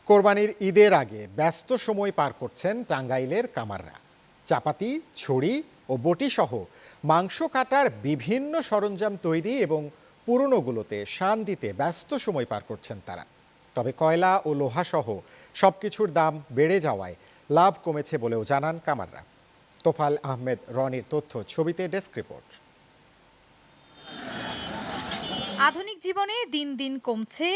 কোরবানির ঈদের আগে ব্যস্ত সময় পার করছেন টাঙ্গাইলের কামাররা। চাপাতি, ছড়ি ও বটি সহ মাংস কাটার বিভিন্ন সরঞ্জাম তৈরি এবং পুরনোগুলোতে শান দিতে ব্যস্ত সময় পার করছেন তারা। তবে কয়লা ও লোহা সহ সবকিছুর দাম বেড়ে যাওয়ায় লাভ কমেছে বলেও জানান কামাররা। তোফাল আহমেদ রনির তথ্য, ছবিতে ডেস্ক রিপোর্ট। আধুনিক জীবনে দিন দিন কমছে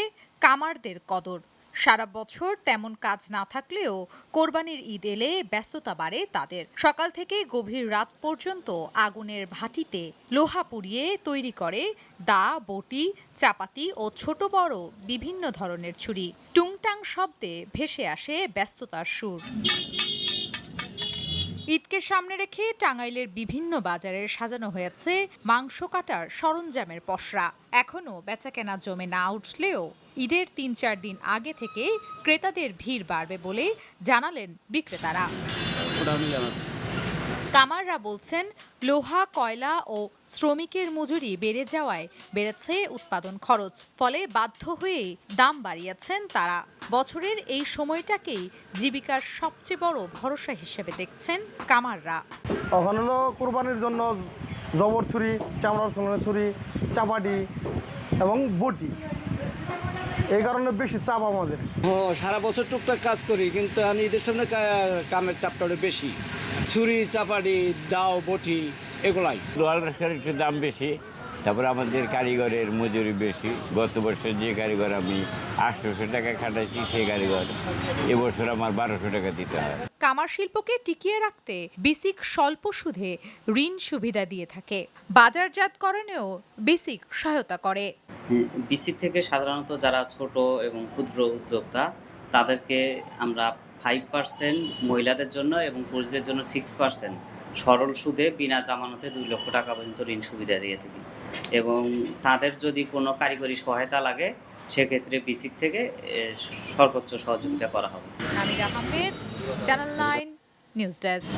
কামারদের কদর। সারা বছর তেমন কাজ না থাকলেও কোরবানির ঈদ এলে ব্যস্ততা বাড়ে তাদের। সকাল থেকে গভীর রাত পর্যন্ত আগুনের ভাটিতে লোহা পুড়িয়ে তৈরি করে দা, বটি, চাপাতি ও ছোট বড় বিভিন্ন ধরনের ছুরি। টুংটাং শব্দে ভেসে আসে ব্যস্ততার সুর। ঈদকে সামনে রেখে টাঙ্গাইলের বিভিন্ন বাজারে সাজানো হয়েছে মাংস কাটার সরঞ্জামের পসরা। এখনও বেচাকেনা জমে না উঠলেও ঈদের ৩-৪ দিন আগে থেকে ক্রেতাদের ভিড় বাড়বে বলে জানালেন বিক্রেতারা। কামাররা বলছেন, লোহা, কয়লা ও শ্রমিকের মজুরি বেড়ে যাওয়ায় বেড়েছে উৎপাদন খরচ। ফলে বাধ্য হয়েই দাম বাড়িয়েছেন তারা। বছরের এই সময়টাকেই জীবিকার সবচেয়ে বড় ভরসা হিসেবে দেখছেন কামাররা। এখন হলো কোরবানির জন্য জবর ছুরি, চামড়ার ছুরি, চাপাটি এবং বটি, এই কারণে বেশি চাপ আমাদের। সারা বছর টুকটাক কাজ করি, কিন্তু আমি ঈদের সামনে কামের চাপটা বেশি। ছুরি, চাপাটি, দাও, বটি এগুলাই। লোহার একটু দাম বেশি, তারপরে আমাদের কারিগরের মজুরি বেশি। গত বছর যে কারিগর আমি 800 টাকা খাটাইছি, সেই কারিগর এবছর আমার 1200 টাকা দিতে হয়। কামার শিল্পকে টিকিয়ে রাখতে বিসিক স্বল্প সুদে ঋণ সুবিধা দিয়ে থাকে। বাজারজাতকরণেও বিসিক সহায়তা করে। বিসিক থেকে সাধারণত যারা ছোট এবং ক্ষুদ্র উদ্যোক্তা, তাদেরকে আমরা 5% মহিলাদের জন্য এবং পুরুষদের জন্য 6% সরল সুদে বিনা জামানতে 2 লক্ষ টাকা পর্যন্ত ঋণ সুবিধা দিয়ে থাকি। এবং তাদের যদি কোনো কারিগরি সহায়তা লাগে, সেক্ষেত্রে বিসিক থেকে সর্বোচ্চ সহযোগিতা করা হবে। আমির আহমেদ, চ্যানেল 9 নিউজ ডেস্ক।